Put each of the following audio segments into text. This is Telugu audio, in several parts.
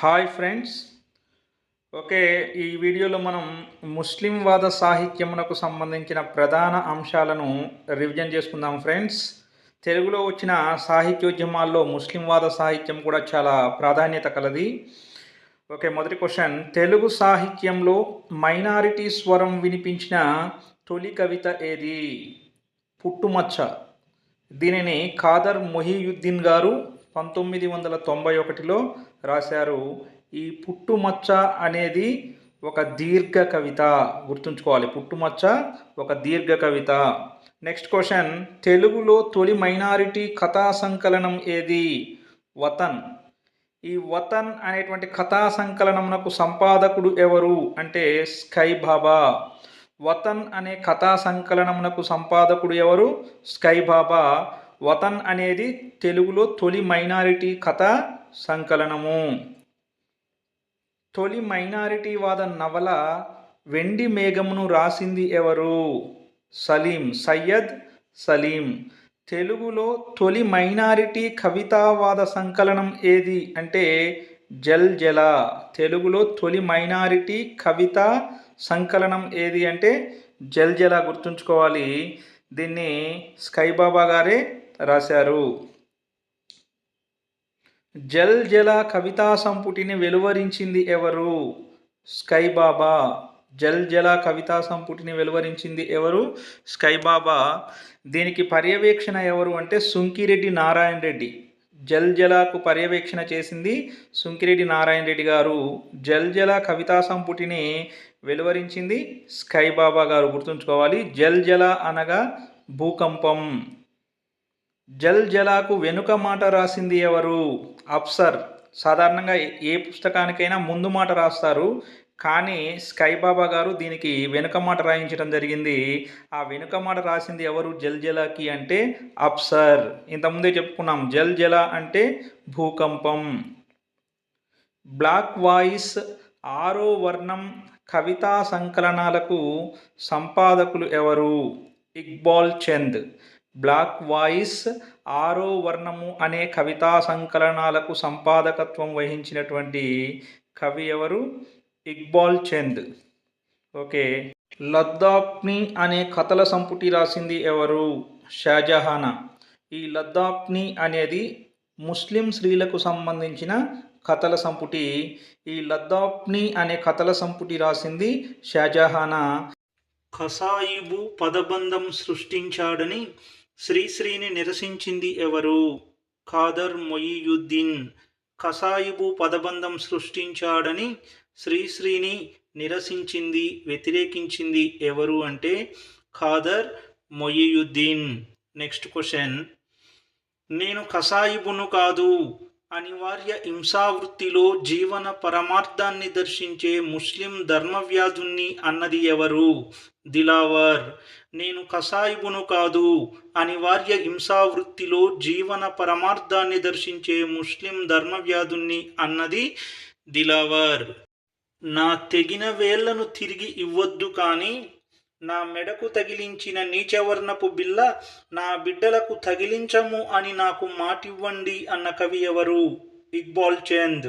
Hi friends. ఓకే. ఈ వీడియోలో మనం ముస్లిం వాద సాహిత్యమునకు సంబంధించిన ప్రధాన అంశాలను రివిజన్ చేసుకుందాం ఫ్రెండ్స్. తెలుగులో వచ్చిన సాహిత్యోద్యమాల్లో ముస్లిం వాద సాహిత్యం కూడా చాలా ప్రాధాన్యత కలది. ఓకే. మొదటి క్వశ్చన్, తెలుగు సాహిత్యంలో మైనారిటీ స్వరం వినిపించిన తొలి కవిత ఏది? పుట్టుమచ్చ. దీనిని ఖాదర్ మొహియుద్దీన్ గారు 1991లో రాశారు. ఈ పుట్టుమచ్చ అనేది ఒక దీర్ఘ కవిత, గుర్తుంచుకోవాలి. పుట్టుమచ్చ ఒక దీర్ఘ కవిత. నెక్స్ట్ క్వశ్చన్, తెలుగులో తొలి మైనారిటీ కథా సంకలనం ఏది? వతన్. ఈ వతన్ అనేటువంటి కథా సంకలనమునకు సంపాదకుడు ఎవరు అంటే స్కై బాబా. వతన్ అనే కథా సంకలనమునకు సంపాదకుడు ఎవరు? స్కై బాబా. వతన్ అనేది తెలుగులో తొలి మైనారిటీ కథా సంకలనము. తొలి మైనారిటీ వాద నవల వెండి మేఘమును రాసింది ఎవరు? సలీం, సయ్యద్ సలీం. తెలుగులో తొలి మైనారిటీ కవితావాద సంకలనం ఏది అంటే జల్జల. తెలుగులో తొలి మైనారిటీ కవితా సంకలనం ఏది అంటే జల్జల, గుర్తుంచుకోవాలి. దీన్ని స్కైబాబా గారే రాశారు. జల్జల కవితా సంపుటిని వెలువరించింది ఎవరు? స్కైబాబా. జల్జల కవితా సంపుటిని వెలువరించింది ఎవరు? స్కైబాబా. దీనికి పర్యవేక్షణ ఎవరు అంటే సుంకిరెడ్డి నారాయణ రెడ్డి. జల్జలకు పర్యవేక్షణ చేసింది సుంకిరెడ్డి నారాయణ రెడ్డి గారు. జల్జల కవితా సంపుటిని వెలువరించింది స్కైబాబా గారు, గుర్తుంచుకోవాలి. జల్జల అనగా భూకంపం. జల్జలకు వెనుక మాట రాసింది ఎవరు? అప్సర్. సాధారణంగా ఏ పుస్తకానికైనా ముందు మాట రాస్తారు, కానీ స్కైబాబా గారు దీనికి వెనుక మాట రాయించడం జరిగింది. ఆ వెనుక మాట రాసింది ఎవరు జల్జలకి అంటే అప్సర్. ఇంతకుముందే చెప్పుకున్నాం, జల్జల అంటే భూకంపం. బ్లాక్ వాయిస్, ఆరో వర్ణం కవితా సంకలనాలకు సంపాదకులు ఎవరు? ఇక్బాల్ చంద్. బ్లాక్ వాయిస్, ఆరో వర్ణము అనే కవితా సంకలనాలకు సంపాదకత్వం వహించినటువంటి కవి ఎవరు? ఇక్బాల్ చంద్. ఓకే. లద్దాఖ్ని అనే కథల సంపుటి రాసింది ఎవరు? షాజహానా. ఈ లద్దాఖ్ని అనేది ముస్లిం స్త్రీలకు సంబంధించిన కథల సంపుటి. ఈ లద్దాఖ్ని అనే కథల సంపుటి రాసింది షాజహానా. ఖసాయిబు పదబంధం సృష్టించాడని శ్రీశ్రీని నిరసించింది ఎవరు? ఖాదర్ మొయియుద్దీన్. ఖసాయిబు పదబంధం సృష్టించాడని శ్రీశ్రీని నిరసించింది, వ్యతిరేకించింది ఎవరు అంటే ఖాదర్ మొయియుద్దీన్. నెక్స్ట్ క్వశ్చన్, నేను ఖసాయిబును కాదు అనివార్య హింసావృత్తిలో జీవన పరమార్థాన్ని దర్శించే ముస్లిం ధర్మవ్యాధుణ్ణి అన్నది ఎవరు? దిలావర్. నేను కసాయిబును కాదు అనివార్య హింసావృత్తిలో జీవన పరమార్థాన్ని దర్శించే ముస్లిం ధర్మవ్యాధుణ్ణి అన్నది దిలావర్. నా తెగిన వేళ్లను తిరిగి ఇవ్వొద్దు కానీ నా మెడకు తగిలించిన నీచవర్ణపు బిల్ల నా బిడ్డలకు తగిలించము అని నాకు మాటివ్వండి అన్న కవి ఎవరు? ఇక్బాల్ చంద్.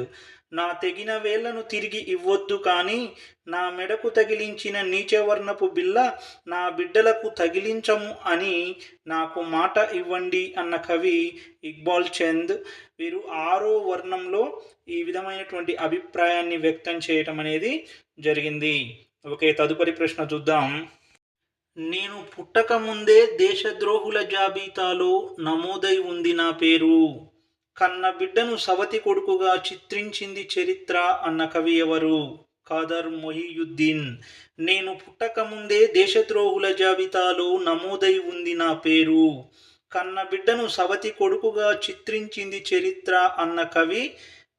నా తెగిన వేళ్లను తిరిగి ఇవ్వొద్దు కానీ నా మెడకు తగిలించిన నీచవర్ణపు బిల్ల నా బిడ్డలకు తగిలించము అని నాకు మాట ఇవ్వండి అన్న కవి ఇక్బాల్ చంద్. వీరు ఆరో వర్ణంలో ఈ విధమైనటువంటి అభిప్రాయాన్ని వ్యక్తం చేయటం అనేది జరిగింది. ఓకే, తదుపరి ప్రశ్న చూద్దాం. నేను పుట్టక ముందే దేశద్రోహుల జాబితాలో నమోదై ఉంది నా పేరు. కన్న బిడ్డను సవతి కొడుకుగా చిత్రించింది చరిత్ర అన్న కవి ఎవరు? ఖాదర్ మొహియుద్దీన్. నేను పుట్టక ముందే దేశద్రోహుల జాబితాలో నమోదై ఉంది నా పేరు. కన్న బిడ్డను సవతి కొడుకుగా చిత్రించింది చరిత్ర అన్న కవి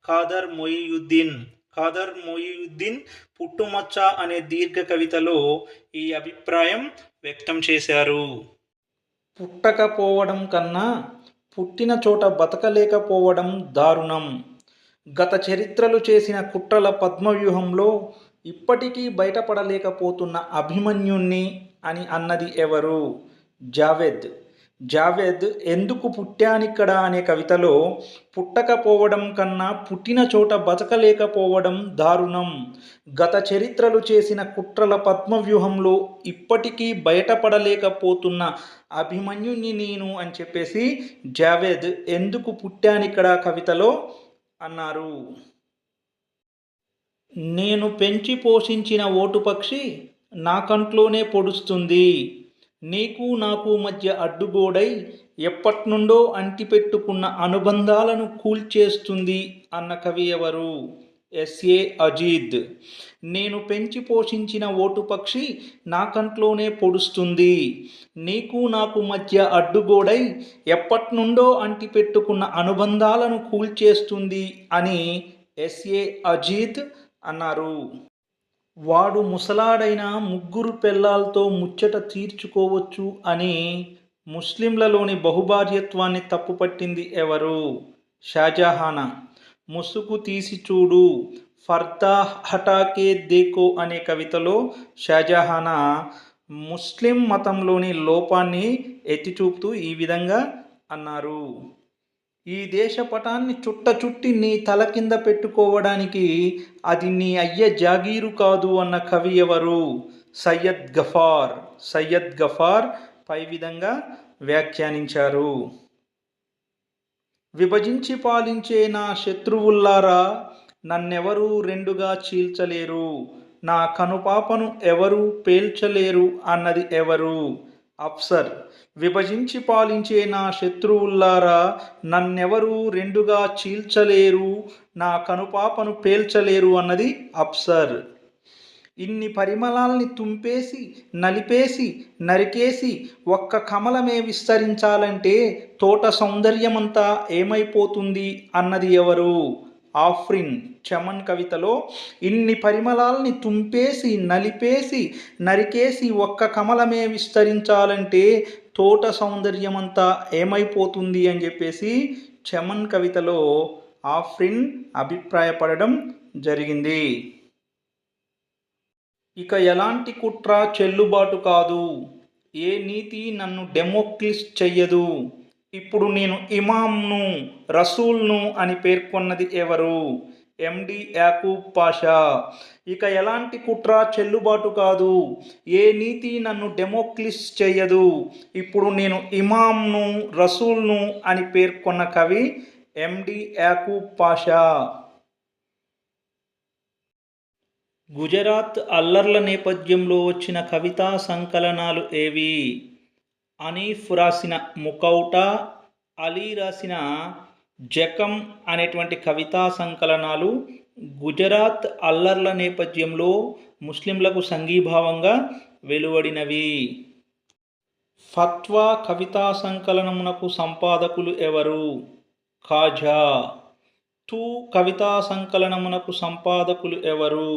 ఖాదర్ మొహియుద్దీన్. ఖాదర్ మొయియుద్దీన్ పుట్టుమచ్చ అనే దీర్ఘ కవితలో ఈ అభిప్రాయం వ్యక్తం చేశారు. పుట్టకపోవడం కన్నా పుట్టిన చోట బతకలేకపోవడం దారుణం. గత చరిత్రలు చేసిన కుట్రల పద్మవ్యూహంలో ఇప్పటికీ బయటపడలేకపోతున్న అభిమన్యుణ్ణి అని అన్నది ఎవరు? జావేద్. జావేద్ ఎందుకు పుట్టానిక్కడ అనే కవితలో పుట్టకపోవడం కన్నా పుట్టిన చోట బతకలేకపోవడం దారుణం. గత చరిత్రలు చేసిన కుట్రల పద్మవ్యూహంలో ఇప్పటికీ బయటపడలేకపోతున్న అభిమన్యుని నేను అని చెప్పేసి జావేద్ ఎందుకు పుట్టానిక్కడ కవితలో అన్నారు. నేను పెంచి పోషించిన ఓటు పక్షి నా కంట్లోనే పొడుస్తుంది. నీకు నాకు మధ్య అడ్డుగోడై ఎప్పట్నుండో అంటిపెట్టుకున్న అనుబంధాలను కూల్చేస్తుంది అన్న కవి ఎవరు? ఎస్ఏ అజీద్. నేను పెంచి పోషించిన ఓటు పక్షి నా కంట్లోనే పొడుస్తుంది. నీకు నాకు మధ్య అడ్డుగోడై ఎప్పట్నుండో అంటిపెట్టుకున్న అనుబంధాలను కూల్చేస్తుంది అని ఎస్ఏ అజీద్ అన్నారు. వాడు ముసలాడైన ముగ్గురు పెళ్ళాలతో ముచ్చట తీర్చుకోవచ్చు అని ముస్లింలలోని బహుభార్యత్వాన్ని తప్పుపట్టింది ఎవరు? షాజహానా. ముసుగు తీసి చూడు, ఫర్దా హటాకే దేకో అనే కవితలో షాజహానా ముస్లిం మతంలోని లోపాన్ని ఎత్తిచూపుతూ ఈ విధంగా అన్నారు. ఈ దేశ పటాన్ని చుట్టి నీ తల కింద పెట్టుకోవడానికి అది నీ అయ్య జాగీరు కాదు అన్న కవి ఎవరు? సయ్యద్ గఫార్. సయ్యద్ గఫార్ పై విధంగా వ్యాఖ్యానించారు. విభజించి పాలించే నా శత్రువుల్లారా, నన్నెవరూ రెండుగా చీల్చలేరు, నా కనుపాపను ఎవరూ పేల్చలేరు అన్నది ఎవరు? అప్సర్. విభజించి పాలించే నా శత్రువుల్లారా, నన్నెవరూ రెండుగా చీల్చలేరు, నా కనుపాపను పేల్చలేరు అన్నది అప్సర్. ఇన్ని పరిమళాల్ని తుంపేసి నలిపేసి నరికేసి ఒక్క కమలమే విస్తరించాలంటే తోట సౌందర్యమంతా ఏమైపోతుంది అన్నది ఎవరు? ఆఫ్రిన్. చమన్ కవితలో ఇన్ని పరిమళాల్ని తుంపేసి నలిపేసి నరికేసి ఒక్క కమలమే విస్తరించాలంటే తోట సౌందర్యమంతా ఏమైపోతుంది అని చెప్పేసి చమన్ కవితలో ఆఫ్రిన్ అభిప్రాయపడడం జరిగింది. ఇక ఎలాంటి కుట్ర చెల్లుబాటు కాదు, ఏ నీతి నన్ను డెమోక్లిస్ చెయ్యదు, ఇప్పుడు నేను ఇమాంను రసూల్ను అని పేర్కొన్నది ఎవరు? ఎండి యాకూబ్ పాషా. ఇక ఎలాంటి కుట్ర చెల్లుబాటు కాదు, ఏ నీతి నన్ను డెమోక్లిస్ చెయ్యదు, ఇప్పుడు నేను ఇమాంను రసూల్ను అని పేర్కొన్న కవి ఎండి యాకూబ్ పాషా. గుజరాత్ అల్లర్ల నేపథ్యంలో వచ్చిన కవితా సంకలనాలు ఏవి? అనీఫ్ రాసిన ముకౌటా, అలీ రాసిన జకం అనేటువంటి కవితా సంకలనాలు గుజరాత్ అల్లర్ల నేపథ్యంలో ముస్లింలకు సంఘీభావంగా వెలువడినవి. ఫత్వా కవితా సంకలనమునకు సంపాదకులు ఎవరు? ఖాజా. తూ కవితా సంకలనమునకు సంపాదకులు ఎవరు?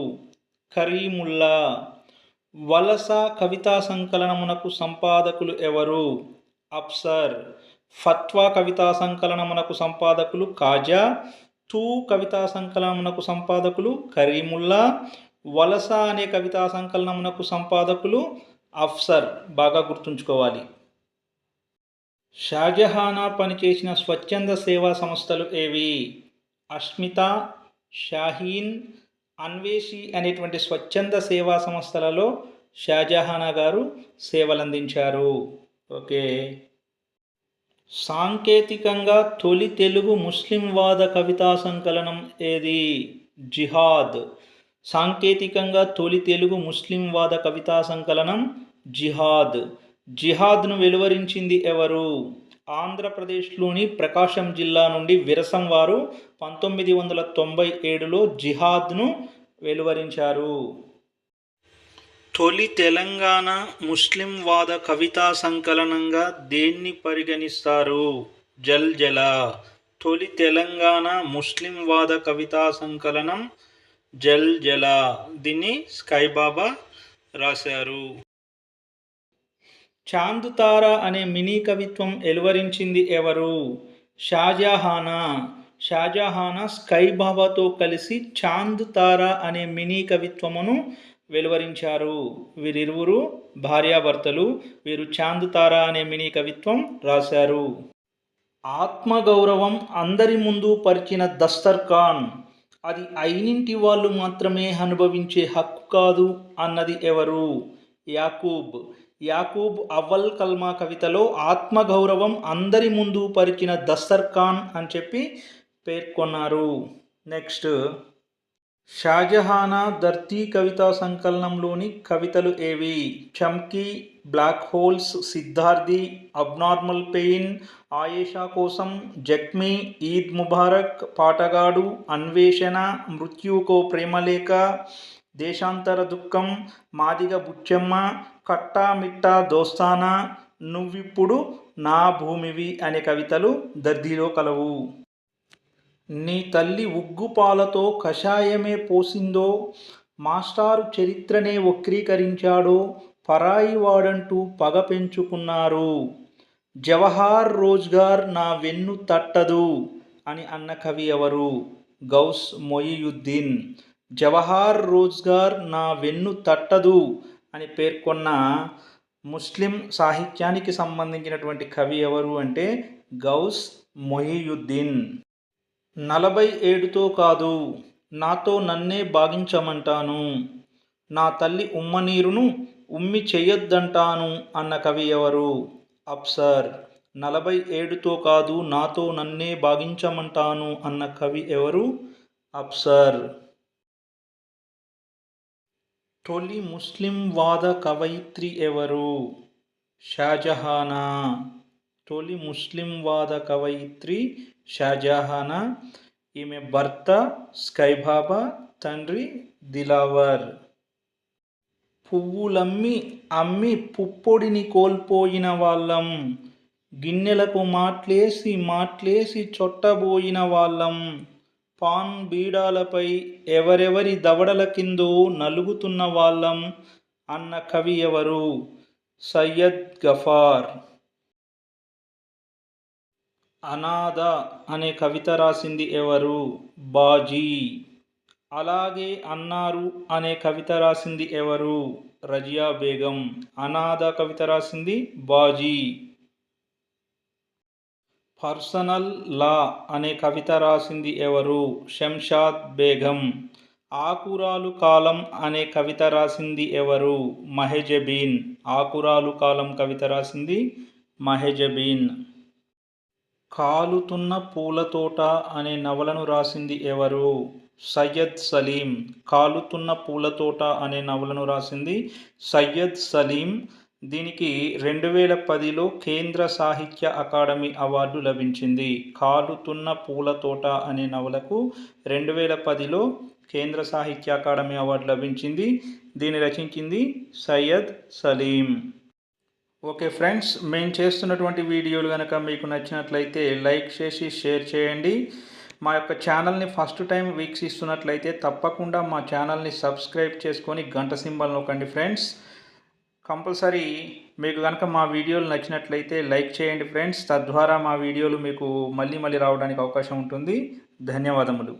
కరీముల్లా. వలస కవితా సంకలనమునకు సంపాదకులు ఎవరు? అప్సర్. ఫత్వా కవితా సంకలనమునకు సంపాదకులు ఖాజా, తూ కవితా సంకలనమునకు సంపాదకులు కరీముల్లా, వలస అనే కవితా సంకలనమునకు సంపాదకులు అఫ్సర్. బాగా గుర్తుంచుకోవాలి. షాజహానా పనిచేసిన స్వచ్ఛంద సేవా సంస్థలు ఏవి? అష్మిత, షాహీన్, అన్వేషి అనేటువంటి స్వచ్ఛంద సేవా సంస్థలలో షాజహానా గారు సేవలందించారు. ఓకే. సాంకేతికంగా తొలి తెలుగు ముస్లింవాద కవితా సంకలనం ఏది? జిహాద్. సాంకేతికంగా తొలి తెలుగు ముస్లింవాద కవితా సంకలనం జిహాద్. జిహాద్ను వెలువరించింది ఎవరు? ఆంధ్రప్రదేశ్లోని ప్రకాశం జిల్లా నుండి విరసం వారు 1997లో జిహాద్ను వెలువరించారు. తొలి తెలంగాణ ముస్లింవాద కవితా సంకలనంగా దేన్ని పరిగణిస్తారు? జల్జల. తొలి తెలంగాణ ముస్లింవాద కవితా సంకలనం జల్జల. దీన్ని స్కైబాబా రాశారు. చాంద్ తారా అనే మినీ కవిత్వం వెలువరించింది ఎవరు? షాజహానా. షాజహానా స్కైబాబాతో కలిసి చాంద్ తారా అనే మినీ కవిత్వమును వెలువరించారు. వీరిరువురు భార్యాభర్తలు. వీరు చాంద్ తారా అనే మినీ కవిత్వం రాశారు. ఆత్మగౌరవం అందరి ముందు పరిచిన దస్తర్ఖాన్, అది అయినింటి వాళ్ళు మాత్రమే అనుభవించే హక్కు కాదు అన్నది ఎవరు? యాకూబ్. యాకూబ్ అవ్వల్ కల్మా కవితలో ఆత్మగౌరవం అందరి ముందు పరిచిన దస్తర్ఖాన్ అని చెప్పి పేర్కొన్నారు. నెక్స్ట్, షాజహానా ధర్తీ కవితా సంకలనంలోని కవితలు ఏవి? Chamki, black holes, Siddharthi, abnormal pain, Ayesha కోసం, జఖ్మీ, ఈద్ ముబారక్, పాటగాడు, అన్వేషణ, మృత్యుకో ప్రేమలేఖ, దేశాంతర దుఃఖం, మాదిగ బుచ్చమ్మ, కట్టా మిట్టా దోస్తానా, నువ్విప్పుడు నా భూమివి అనే కవితలు దర్దీలో కలవు. నీ తల్లి ఉగ్గుపాలతో కషాయమే పోసిందో, మాస్టారు చరిత్రనే వక్రీకరించాడో, పరాయి వాడంటూ పగ పెంచుకున్నారు. జవహార్ రోజ్గార్ నా వెన్ను తట్టదు అని అన్న కవి ఎవరు? గౌస్ మొయియుద్దీన్. జవహార్ రోజ్గార్ నా వెన్ను తట్టదు అని పేర్కొన్న ముస్లిం సాహిత్యానికి సంబంధించినటువంటి కవి ఎవరు అంటే గౌస్ మొయియుద్దీన్. 47తో కాదు, నాతో నన్నే బాగించమంటాను, నా తల్లి ఉమ్మనీరును ఉమ్మి చెయ్యొద్దంటాను అన్న కవి ఎవరు? అప్సర్. 47తో కాదు, నాతో నన్నే బాగించమంటాను అన్న కవి ఎవరు? అప్సర్. తొలి ముస్లిం వాద కవయిత్రి ఎవరు? షాజహానా. తొలి ముస్లిం వాద కవయిత్రి షాజహానా. ఈమె భర్త స్కైబాబా, తండ్రి దిలావర్. పువ్వులమ్మి అమ్మి పుప్పొడిని కోల్పోయిన వాళ్ళం, గిన్నెలకు మాట్లేసి మాట్లేసి చొట్టబోయిన వాళ్ళం, పాన్ బీడాలపై ఎవరెవరి దవడల కిందో నలుగుతున్న వాళ్ళం అన్న కవి ఎవరు? సయ్యద్ గఫార్. అనాథ అనే కవిత రాసింది ఎవరు? బాజీ. అలాగే అన్నారు అనే కవిత రాసింది ఎవరు? రజియా బేగం. అనాథ కవిత రాసింది బాజీ. పర్సనల్ లా అనే కవిత రాసింది ఎవరు? శంషాద్ బేగం. ఆకురాలు కాలం అనే కవిత రాసింది ఎవరు? మహెజబీన్. ఆకురాలు కాలం కవిత రాసింది మహెజబీన్. కాలుతున్న పూలతోట అనే నవలను రాసింది ఎవరు? సయ్యద్ సలీం. కాలుతున్న పూలతోట అనే నవలను రాసింది సయ్యద్ సలీం. దీనికి 2010లో కేంద్ర సాహిత్య అకాడమీ అవార్డు లభించింది. కాలుతున్న పూలతోట అనే నవలకు 2010లో కేంద్ర సాహిత్య అకాడమీ అవార్డు లభించింది. దీన్ని రచించింది సయ్యద్ సలీం. ఓకే ఫ్రెండ్స్, మేము చేస్తున్నటువంటి వీడియోలు కనుక మీకు నచ్చినట్లయితే లైక్ చేసి షేర్ చేయండి. మా యొక్క ఛానల్ని ఫస్ట్ టైం వీక్షిస్తున్నట్లయితే తప్పకుండా మా ఛానల్ని సబ్స్క్రైబ్ చేసుకొని గంట సింబల్ నొక్కండి ఫ్రెండ్స్. కంపల్సరీ మీకు కనుక మా వీడియోలు నచ్చినట్లయితే లైక్ చేయండి ఫ్రెండ్స్. తద్వారా మా వీడియోలు మీకు మళ్ళీ రావడానికి అవకాశం ఉంటుంది. ధన్యవాదములు.